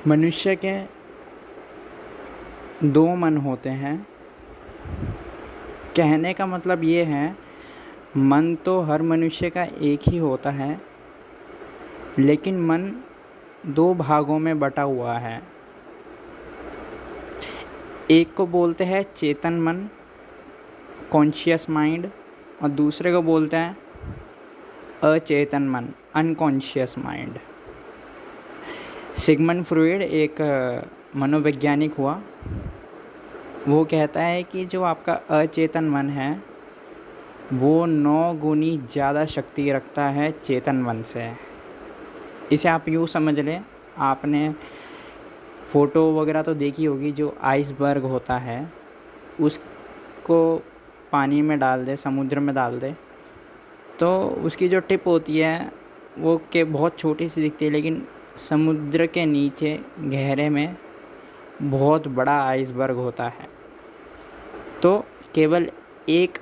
मनुष्य के दो मन होते हैं। कहने का मतलब ये है, मन तो हर मनुष्य का एक ही होता है, लेकिन मन दो भागों में बटा हुआ है। एक को बोलते हैं चेतन मन, कॉन्शियस माइंड, और दूसरे को बोलते हैं अचेतन मन, अनकॉन्शियस माइंड। सिगमंड फ्रॉयड एक मनोवैज्ञानिक हुआ। वो कहता है कि जो आपका अचेतन मन है वो 9 गुनी ज़्यादा शक्ति रखता है चेतन मन से। इसे आप यूँ समझ लें, आपने फ़ोटो वगैरह तो देखी होगी, जो आइसबर्ग होता है उसको पानी में डाल दे, समुद्र में डाल दे, तो उसकी जो टिप होती है वो के बहुत छोटी सी दिखती है, लेकिन समुद्र के नीचे गहरे में बहुत बड़ा आइसबर्ग होता है। तो केवल एक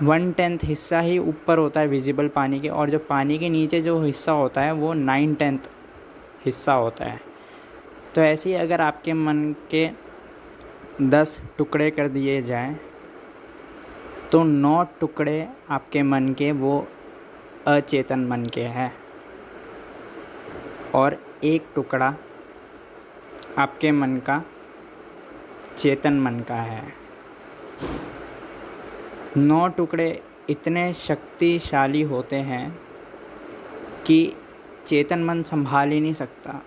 1/10 हिस्सा ही ऊपर होता है विजिबल पानी के, और जो पानी के नीचे जो हिस्सा होता है वो 9/10 हिस्सा होता है। तो ऐसे ही अगर आपके मन के 10 टुकड़े कर दिए जाएं तो 9 टुकड़े आपके मन के वो अचेतन मन के हैं, और एक टुकड़ा आपके मन का चेतन मन का है। 9 टुकड़े इतने शक्तिशाली होते हैं कि चेतन मन संभाल ही नहीं सकता।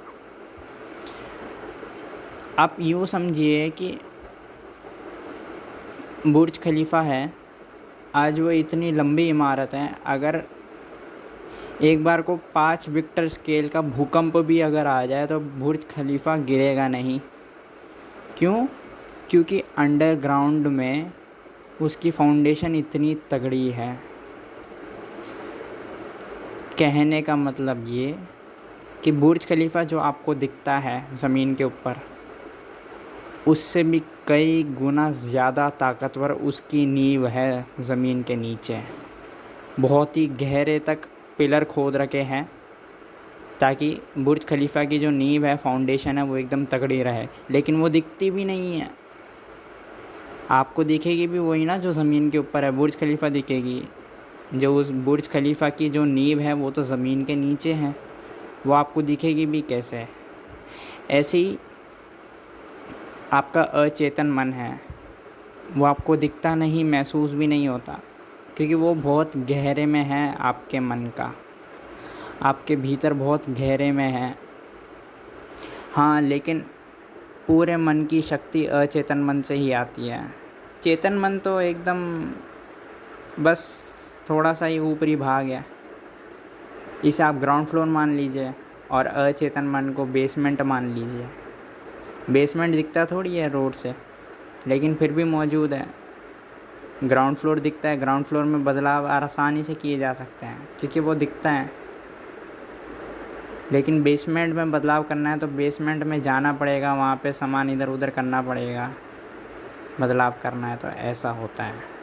आप यूँ समझिए कि बुर्ज खलीफा है, आज वो इतनी लंबी इमारत है, अगर एक बार को 5 रिक्टर स्केल का भूकंप भी अगर आ जाए तो बुर्ज खलीफा गिरेगा नहीं। क्यों? क्योंकि अंडरग्राउंड में उसकी फाउंडेशन इतनी तगड़ी है। कहने का मतलब ये कि बुर्ज खलीफा जो आपको दिखता है ज़मीन के ऊपर, उससे भी कई गुना ज़्यादा ताकतवर उसकी नींव है ज़मीन के नीचे। बहुत ही गहरे तक पिलर खोद रखे हैं ताकि बुर्ज खलीफा की जो नींव है, फाउंडेशन है, वो एकदम तगड़ी रहे, लेकिन वो दिखती भी नहीं है। आपको दिखेगी भी वही ना जो ज़मीन के ऊपर है, बुर्ज खलीफा दिखेगी। जो उस बुर्ज खलीफा की जो नींव है वो तो ज़मीन के नीचे है, वो आपको दिखेगी भी कैसे? ऐसे ही आपका अचेतन मन है, वो आपको दिखता नहीं, महसूस भी नहीं होता, क्योंकि वो बहुत गहरे में है आपके मन का, आपके भीतर बहुत गहरे में है। हाँ, लेकिन पूरे मन की शक्ति अचेतन मन से ही आती है। चेतन मन तो एकदम बस थोड़ा सा ही ऊपरी भाग है, इसे आप ग्राउंड फ्लोर मान लीजिए, और अचेतन मन को बेसमेंट मान लीजिए। बेसमेंट दिखता थोड़ी है रोड से, लेकिन फिर भी मौजूद है। ग्राउंड फ्लोर दिखता है, ग्राउंड फ्लोर में बदलाव आसानी से किए जा सकते हैं क्योंकि वो दिखता है। लेकिन बेसमेंट में बदलाव करना है तो बेसमेंट में जाना पड़ेगा, वहाँ पे सामान इधर उधर करना पड़ेगा, बदलाव करना है, तो ऐसा होता है।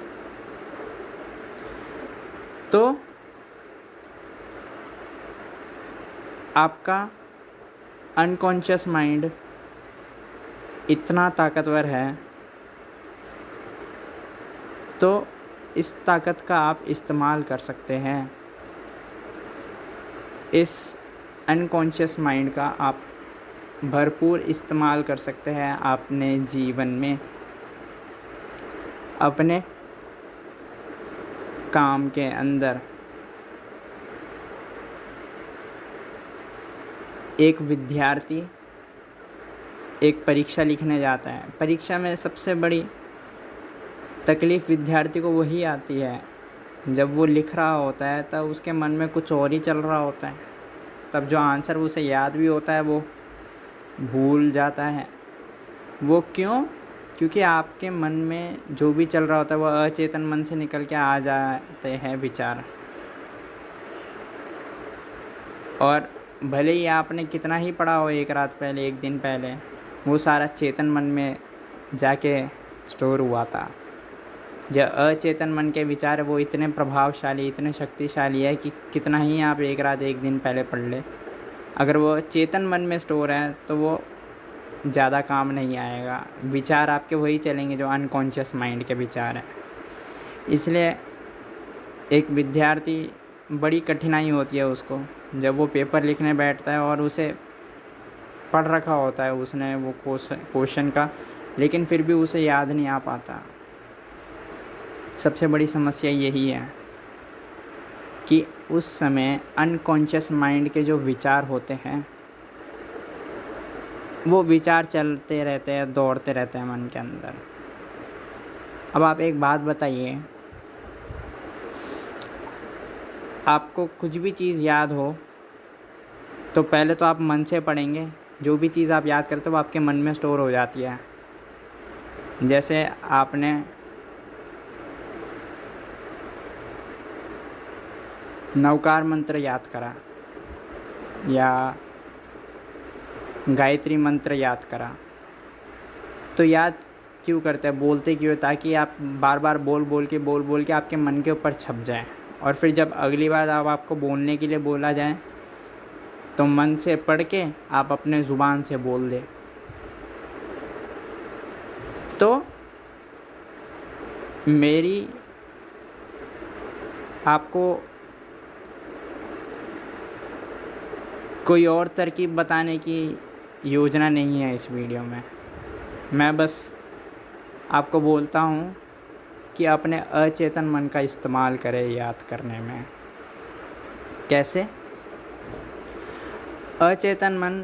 तो आपका अनकॉन्शियस माइंड इतना ताकतवर है, तो इस ताकत का आप इस्तेमाल कर सकते हैं। इस अनकॉन्शियस माइंड का आप भरपूर इस्तेमाल कर सकते हैं अपने जीवन में, अपने काम के अंदर। एक विद्यार्थी एक परीक्षा लिखने जाता है, परीक्षा में सबसे बड़ी तकलीफ़ विद्यार्थी को वही आती है जब वो लिख रहा होता है, तब उसके मन में कुछ और ही चल रहा होता है, तब जो आंसर उसे याद भी होता है वो भूल जाता है। वो क्यों? क्योंकि आपके मन में जो भी चल रहा होता है वो अचेतन मन से निकल के आ जाते हैं विचार, और भले ही आपने कितना ही पढ़ा हो एक रात पहले, एक दिन पहले, वो सारा चेतन मन में जाके स्टोर हुआ था। जो अचेतन मन के विचार है वो इतने प्रभावशाली, इतने शक्तिशाली है कि कितना ही आप एक रात एक दिन पहले पढ़ ले, अगर वो चेतन मन में स्टोर है तो वो ज़्यादा काम नहीं आएगा। विचार आपके वही चलेंगे जो अनकॉन्शियस माइंड के विचार हैं। इसलिए एक विद्यार्थी बड़ी कठिनाई होती है उसको, जब वो पेपर लिखने बैठता है और उसे पढ़ रखा होता है उसने वो क्वेश्चन का, लेकिन फिर भी उसे याद नहीं आ पाता। सबसे बड़ी समस्या यही है कि उस समय अनकॉन्शियस माइंड के जो विचार होते हैं वो विचार चलते रहते हैं, दौड़ते रहते हैं मन के अंदर। अब आप एक बात बताइए, आपको कुछ भी चीज़ याद हो तो पहले तो आप मन से पढ़ेंगे। जो भी चीज़ आप याद करते हो वो आपके मन में स्टोर हो जाती है। जैसे आपने नवकार मंत्र याद करा या गायत्री मंत्र याद करा, तो याद क्यों करते हैं, बोलते क्यों, ताकि आप बार बार बोल बोल के आपके मन के ऊपर छप जाए, और फिर जब अगली बार आपको बोलने के लिए बोला जाए तो मन से पढ़ के आप अपने ज़ुबान से बोल दें। तो मेरी आपको कोई और तरकीब बताने की योजना नहीं है इस वीडियो में। मैं बस आपको बोलता हूँ कि अपने अचेतन मन का इस्तेमाल करें याद करने में। कैसे? अचेतन मन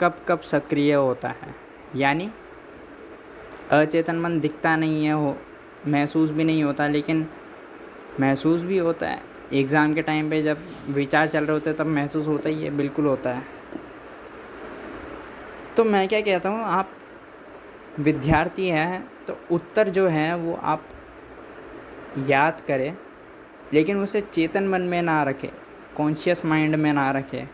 कब कब सक्रिय होता है, यानी अचेतन मन दिखता नहीं है, हो महसूस भी नहीं होता, लेकिन महसूस भी होता है। एग्ज़ाम के टाइम पे जब विचार चल रहे होते हैं तब महसूस होता ही है, बिल्कुल होता है। तो मैं क्या कहता हूँ, आप विद्यार्थी हैं तो उत्तर जो है वो आप याद करें, लेकिन उसे चेतन मन में ना रखें, कॉन्शियस माइंड में ना रखें।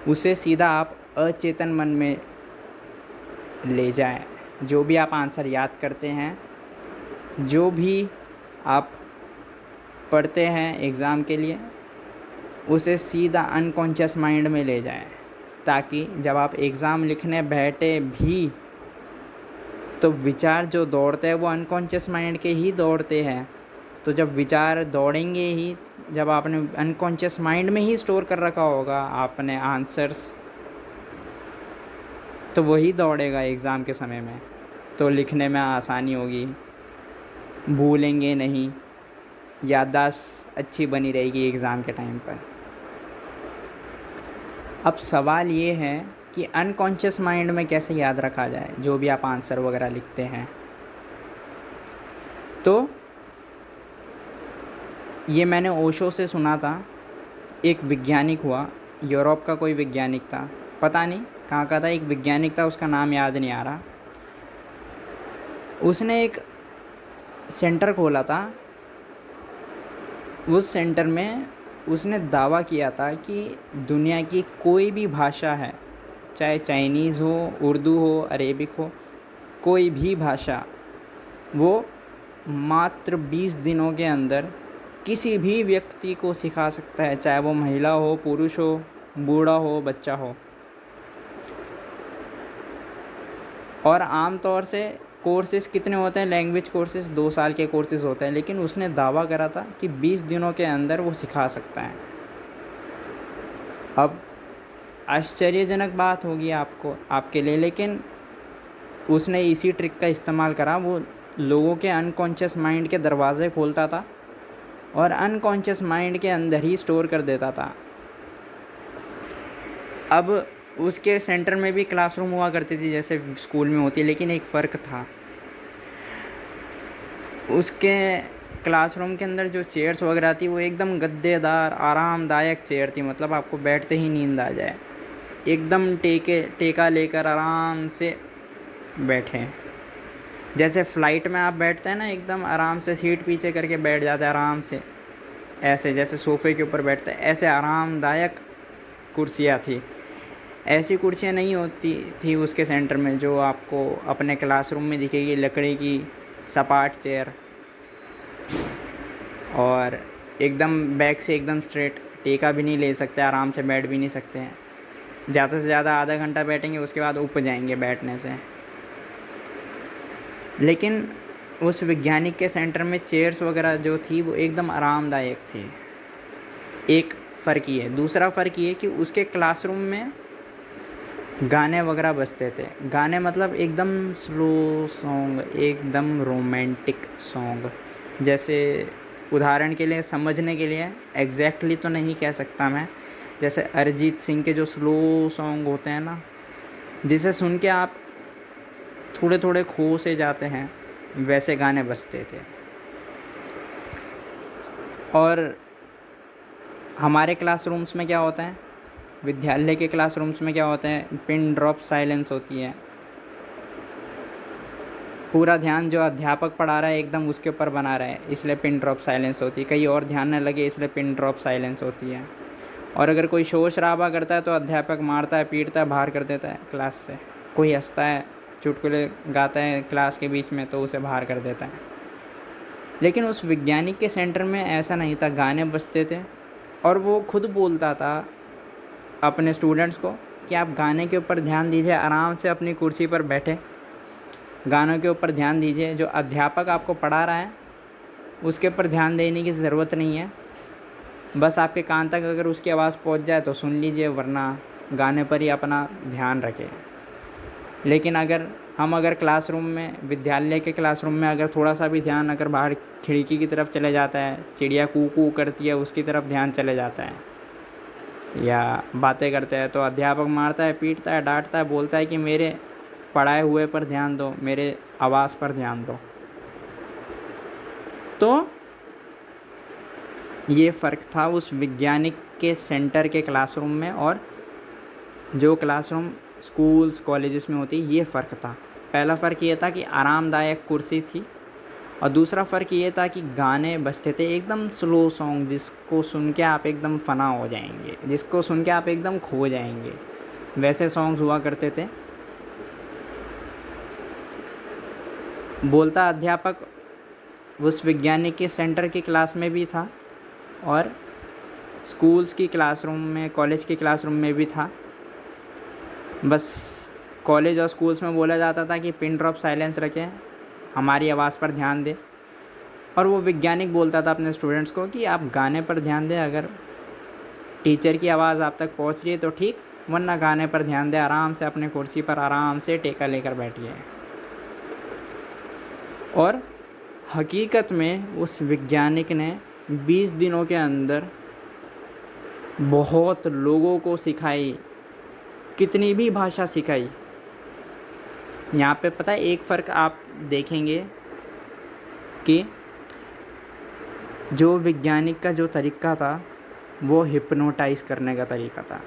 उसे सीधा आप अचेतन मन में ले जाएं। जो भी आप आंसर याद करते हैं, जो भी आप पढ़ते हैं एग्ज़ाम के लिए, उसे सीधा अनकॉन्शियस माइंड में ले जाएं, ताकि जब आप एग्ज़ाम लिखने बैठे भी तो विचार जो दौड़ते हैं वो अनकॉन्शियस माइंड के ही दौड़ते हैं। तो जब विचार दौड़ेंगे ही, जब आपने अनकॉन्शियस माइंड में ही स्टोर कर रखा होगा आपने आंसर्स, तो वही दौड़ेगा एग्ज़ाम के समय में, तो लिखने में आसानी होगी, भूलेंगे नहीं, याददाश्त अच्छी बनी रहेगी एग्ज़ाम के टाइम पर। अब सवाल ये है कि अनकॉन्शियस माइंड में कैसे याद रखा जाए जो भी आप आंसर वगैरह लिखते हैं। तो ये मैंने ओशो से सुना था। एक वैज्ञानिक हुआ, यूरोप का कोई वैज्ञानिक था, पता नहीं कहाँ का था, एक वैज्ञानिक था, उसका नाम याद नहीं आ रहा। उसने एक सेंटर खोला था। उस सेंटर में उसने दावा किया था कि दुनिया की कोई भी भाषा है, चाहे चाइनीज़ हो, उर्दू हो, अरेबिक हो, कोई भी भाषा, वो मात्र 20 दिनों के अंदर किसी भी व्यक्ति को सिखा सकता है, चाहे वो महिला हो, पुरुष हो, बूढ़ा हो, बच्चा हो। और आम तौर से कोर्सेज़ कितने होते हैं, लैंग्वेज कोर्सेज़ 2 साल के कोर्सेज़ होते हैं, लेकिन उसने दावा करा था कि 20 दिनों के अंदर वो सिखा सकता है। अब आश्चर्यजनक बात होगी आपको, आपके लिए, लेकिन उसने इसी ट्रिक का इस्तेमाल करा। वो लोगों के अनकॉन्शियस माइंड के दरवाज़े खोलता था और अनकॉन्शियस माइंड के अंदर ही स्टोर कर देता था। अब उसके सेंटर में भी क्लासरूम हुआ करती थी जैसे स्कूल में होती है, लेकिन एक फ़र्क था। उसके क्लासरूम के अंदर जो चेयर्स वगैरह थी वो एकदम गद्देदार आरामदायक चेयर थी, मतलब आपको बैठते ही नींद आ जाए, एकदम टेका लेकर आराम से बैठे। जैसे फ़्लाइट में आप बैठते हैं ना, एकदम आराम से सीट पीछे करके बैठ जाते हैं आराम से, ऐसे जैसे सोफ़े के ऊपर बैठते हैं, ऐसे आरामदायक कुर्सियाँ थी। ऐसी कुर्सियाँ नहीं होती थी उसके सेंटर में जो आपको अपने क्लासरूम में दिखेगी, लकड़ी की सपाट चेयर और एकदम बैक से एकदम स्ट्रेट, टेका भी नहीं ले सकते, आराम से बैठ भी नहीं सकते हैं। ज़्यादा से ज़्यादा आधा घंटा बैठेंगे, उसके बाद ऊब जाएंगे बैठने से। लेकिन उस वैज्ञानिक के सेंटर में चेयर्स वगैरह जो थी वो एकदम आरामदायक थी। एक फ़र्क ये। दूसरा फ़र्क ये कि उसके क्लासरूम में गाने वगैरह बजते थे। गाने मतलब एकदम स्लो सॉन्ग, एकदम रोमांटिक सॉन्ग। जैसे उदाहरण के लिए, समझने के लिए, एग्जैक्टली तो नहीं कह सकता मैं, जैसे अरिजीत सिंह के जो स्लो सॉन्ग होते हैं ना, जिसे सुन के आप थोड़े थोड़े खो से जाते हैं, वैसे गाने बजते थे। और हमारे क्लासरूम्स में क्या होता है, विद्यालय के क्लासरूम्स में क्या होता है, पिन ड्रॉप साइलेंस होती है। पूरा ध्यान जो अध्यापक पढ़ा रहा है एकदम उसके ऊपर बना रहा है, इसलिए पिन ड्रॉप साइलेंस होती है। कहीं और ध्यान न लगे इसलिए पिन ड्रॉप साइलेंस होती है। और अगर कोई शोर शराबा करता है तो अध्यापक मारता है, पीटता है, बाहर कर देता है क्लास से। कोई हंसता है, चुटकुले गाता है क्लास के बीच में, तो उसे बाहर कर देता है। लेकिन उस वैज्ञानिक के सेंटर में ऐसा नहीं था। गाने बजते थे और वो खुद बोलता था अपने स्टूडेंट्स को कि आप गाने के ऊपर ध्यान दीजिए, आराम से अपनी कुर्सी पर बैठे गानों के ऊपर ध्यान दीजिए। जो अध्यापक आपको पढ़ा रहा है उसके ऊपर ध्यान देने की ज़रूरत नहीं है। बस आपके कान तक अगर उसकी आवाज़ पहुंच जाए तो सुन लीजिए, वरना गाने पर ही अपना ध्यान रखें। लेकिन अगर क्लासरूम में, विद्यालय के क्लासरूम में अगर थोड़ा सा भी ध्यान अगर बाहर खिड़की की तरफ चले जाता है, चिड़िया कू कू करती है उसकी तरफ ध्यान चले जाता है, या बातें करते हैं, तो अध्यापक मारता है, पीटता है, डांटता है, बोलता है कि मेरे पढ़ाए हुए पर ध्यान दो, मेरे आवाज़ पर ध्यान दो। तो ये फ़र्क था उस वैज्ञानिक के सेंटर के क्लासरूम में और जो क्लासरूम स्कूल्स कॉलेजेस में होती, ये फ़र्क था। पहला फ़र्क ये था कि आरामदायक कुर्सी थी, और दूसरा फ़र्क ये था कि गाने बजते थे एकदम स्लो सॉन्ग, जिसको सुन के आप एकदम फ़ना हो जाएंगे, जिसको सुन के आप एकदम खो जाएंगे, वैसे सॉन्ग्स हुआ करते थे। बोलता अध्यापक उस वैज्ञानिक के सेंटर की क्लास में भी था और स्कूल्स की क्लासरूम में, कॉलेज की क्लासरूम में भी था। बस कॉलेज और स्कूल्स में बोला जाता था कि पिन ड्रॉप साइलेंस रखें, हमारी आवाज़ पर ध्यान दें। और वो वैज्ञानिक बोलता था अपने स्टूडेंट्स को कि आप गाने पर ध्यान दें, अगर टीचर की आवाज़ आप तक पहुंच रही है तो ठीक, वरना गाने पर ध्यान दें, आराम से अपने कुर्सी पर आराम से टेका लेकर बैठिए। और हकीकत में उस वैज्ञानिक ने 20 दिनों के अंदर बहुत लोगों को सिखाई, कितनी भी भाषा सिखाई। यहाँ पे पता है एक फ़र्क आप देखेंगे कि जो वैज्ञानिक का जो तरीका था वो हिप्नोटाइज करने का तरीका था।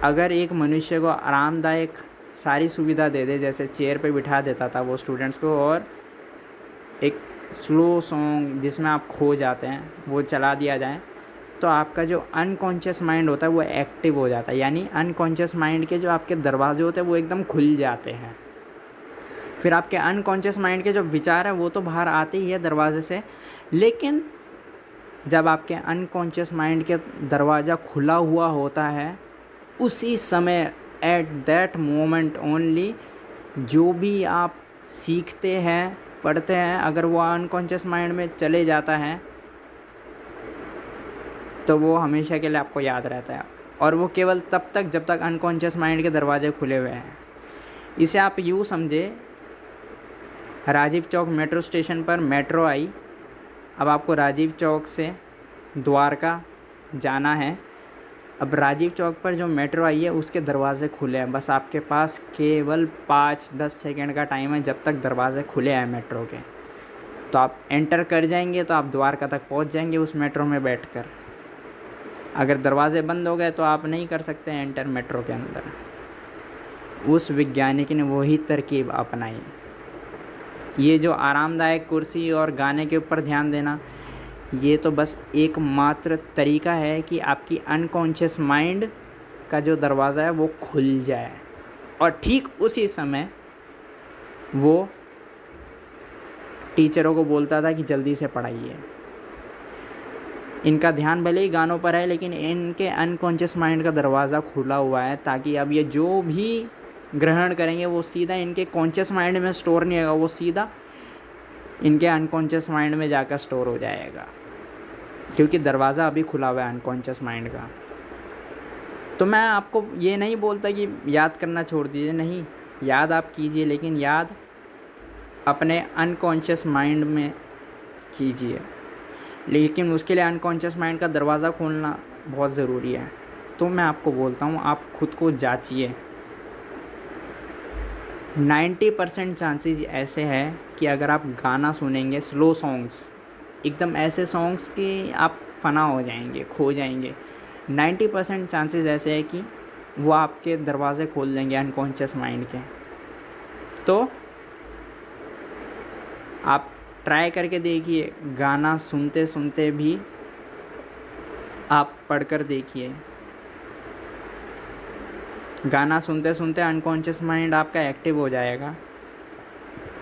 अगर एक मनुष्य को आरामदायक सारी सुविधा दे दे, जैसे चेयर पे बिठा देता था वो स्टूडेंट्स को, और एक स्लो सॉन्ग जिसमें आप खो जाते हैं वो चला दिया जाए, तो आपका जो अनकॉन्शियस माइंड होता है वो एक्टिव हो जाता है। यानी अनकॉन्शियस माइंड के जो आपके दरवाजे होते हैं वो एकदम खुल जाते हैं। फिर आपके अनकॉन्शियस माइंड के जो विचार है वो तो बाहर आते ही है दरवाजे से, लेकिन जब आपके अनकॉन्शियस माइंड के दरवाज़ा खुला हुआ होता है, उसी समय, एट दैट मोमेंट ओनली, जो भी आप सीखते हैं, पढ़ते हैं, अगर वो अनकॉन्शियस माइंड में चले जाता है तो वो हमेशा के लिए आपको याद रहता है। और वो केवल तब तक जब तक अनकॉन्शियस माइंड के दरवाजे खुले हुए हैं। इसे आप यूँ समझे, राजीव चौक मेट्रो स्टेशन पर मेट्रो आई, अब आपको राजीव चौक से द्वारका जाना है। अब राजीव चौक पर जो मेट्रो आई है उसके दरवाज़े खुले हैं, बस आपके पास केवल 5-10 सेकंड का टाइम है जब तक दरवाज़े खुले हैं मेट्रो के। तो आप एंटर कर जाएंगे तो आप द्वारका तक पहुंच जाएंगे उस मेट्रो में बैठकर। अगर दरवाज़े बंद हो गए तो आप नहीं कर सकते एंटर मेट्रो के अंदर। उस वैज्ञानिक ने वही तरकीब अपनाई। ये जो आरामदायक कुर्सी और गाने के ऊपर ध्यान देना, ये तो बस एक मात्र तरीका है कि आपकी अनकॉन्शियस माइंड का जो दरवाज़ा है वो खुल जाए, और ठीक उसी समय वो टीचरों को बोलता था कि जल्दी से पढ़ाइए। इनका ध्यान भले ही गानों पर है, लेकिन इनके अनकॉन्शियस माइंड का दरवाज़ा खुला हुआ है, ताकि अब ये जो भी ग्रहण करेंगे वो सीधा इनके कॉन्शियस माइंड में स्टोर नहीं होगा, वो सीधा इनके अनकॉन्शियस माइंड में जाकर स्टोर हो जाएगा, क्योंकि दरवाज़ा अभी खुला हुआ है अनकॉन्शियस माइंड का। तो मैं आपको ये नहीं बोलता कि याद करना छोड़ दीजिए, नहीं, याद आप कीजिए, लेकिन याद अपने अनकॉन्शियस माइंड में कीजिए, लेकिन उसके लिए अनकॉन्शियस माइंड का दरवाज़ा खोलना बहुत ज़रूरी है। तो मैं आपको बोलता हूँ, आप खुद को जांचिए। 90% चांसेस ऐसे हैं कि अगर आप गाना सुनेंगे, स्लो सॉन्ग्स, एकदम ऐसे सॉन्ग्स कि आप फना हो जाएंगे, खो जाएंगे, 90% चांसेस ऐसे हैं कि वो आपके दरवाज़े खोल देंगे अनकॉन्शियस माइंड के। तो आप ट्राई करके देखिए, गाना सुनते सुनते भी आप पढ़कर देखिए। गाना सुनते सुनते अनकॉन्शियस माइंड आपका एक्टिव हो जाएगा,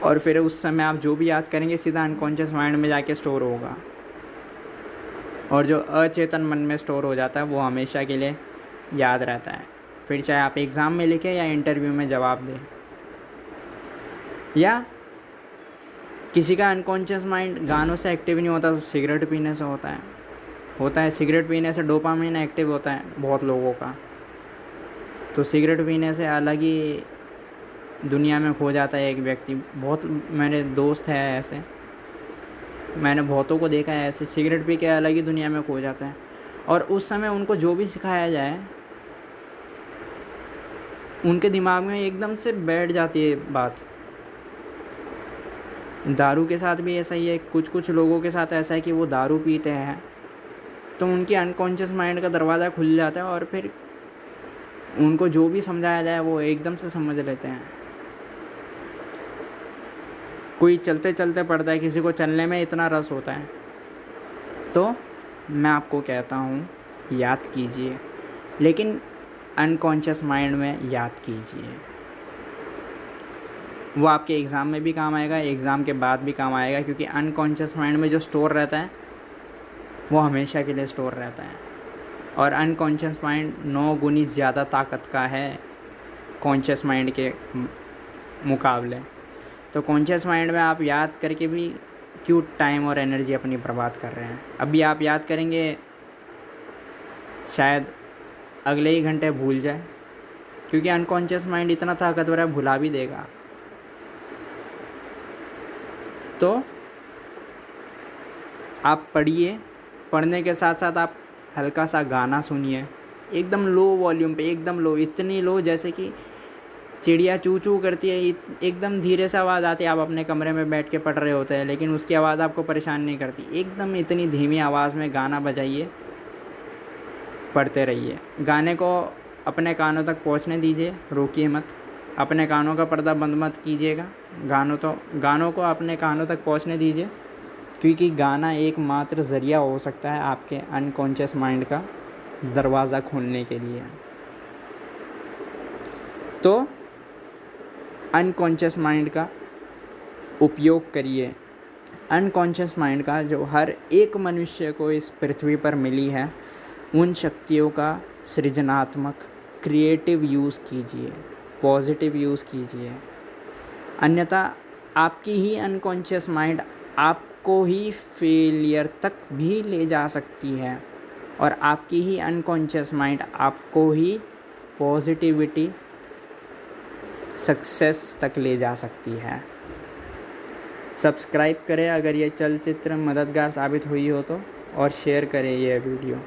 और फिर उस समय आप जो भी याद करेंगे सीधा अनकॉन्शियस माइंड में जाके स्टोर होगा, और जो अचेतन मन में स्टोर हो जाता है वो हमेशा के लिए याद रहता है। फिर चाहे आप एग्ज़ाम में लिखें या इंटरव्यू में जवाब दें, या किसी का अनकॉन्शियस माइंड गानों से एक्टिव नहीं होता तो सिगरेट पीने से होता है। सिगरेट पीने से डोपामाइन एक्टिव होता है बहुत लोगों का, तो सिगरेट पीने से अलग ही दुनिया में खो जाता है एक व्यक्ति। बहुत मेरे दोस्त हैं ऐसे, मैंने बहुतों को देखा है ऐसे, सिगरेट पी के अलग ही दुनिया में खो जाता है, और उस समय उनको जो भी सिखाया जाए उनके दिमाग में एकदम से बैठ जाती है बात। दारू के साथ भी ऐसा ही है, कुछ लोगों के साथ ऐसा है कि वो दारू पीते हैं तो उनके अनकॉन्शियस माइंड का दरवाज़ा खुल जाता है, और फिर उनको जो भी समझाया जाए वो एकदम से समझ लेते हैं। कोई चलते चलते पड़ता है, किसी को चलने में इतना रस होता है। तो मैं आपको कहता हूँ, याद कीजिए, लेकिन अनकॉन्शियस माइंड में याद कीजिए। वो आपके एग्ज़ाम में भी काम आएगा, एग्ज़ाम के बाद भी काम आएगा, क्योंकि अनकॉन्शियस माइंड में जो स्टोर रहता है वो हमेशा के लिए स्टोर रहता है, और अनकॉन्शियस माइंड 9 गुनी ज़्यादा ताकत का है कॉन्शियस माइंड के मुकाबले। तो कॉन्शियस माइंड में आप याद करके भी क्यों टाइम और एनर्जी अपनी बर्बाद कर रहे हैं। अभी आप याद करेंगे, शायद अगले ही घंटे भूल जाए, क्योंकि अनकॉन्शियस माइंड इतना ताकतवर है, भुला भी देगा। तो आप पढ़िए, पढ़ने के साथ साथ आप हल्का सा गाना सुनिए, एकदम लो वॉल्यूम पे, एकदम लो, इतनी लो जैसे कि चिड़िया चू चू करती है, एकदम धीरे से आवाज़ आती है। आप अपने कमरे में बैठ के पढ़ रहे होते हैं, लेकिन उसकी आवाज़ आपको परेशान नहीं करती, एकदम इतनी धीमी आवाज़ में गाना बजाइए, पढ़ते रहिए। गाने को अपने कानों तक पहुंचने दीजिए, रोकिए मत, अपने कानों का पर्दा बंद मत कीजिएगा, गानों को अपने कानों तक पहुंचने दीजिए, क्योंकि गाना एकमात्र ज़रिया हो सकता है आपके अनकॉन्शियस माइंड का दरवाज़ा खोलने के लिए। तो अनकॉन्शियस माइंड का उपयोग करिए। अनकॉन्शियस माइंड का जो हर एक मनुष्य को इस पृथ्वी पर मिली है, उन शक्तियों का सृजनात्मक क्रिएटिव यूज़ कीजिए, पॉजिटिव यूज़ कीजिए। अन्यथा आपकी ही अनकॉन्शियस माइंड आपको ही फेलियर तक भी ले जा सकती है, और आपकी ही अनकॉन्शियस माइंड आपको ही पॉजिटिविटी, सक्सेस तक ले जा सकती है। सब्सक्राइब करें अगर ये चलचित्र मददगार साबित हुई हो तो, और शेयर करें यह वीडियो।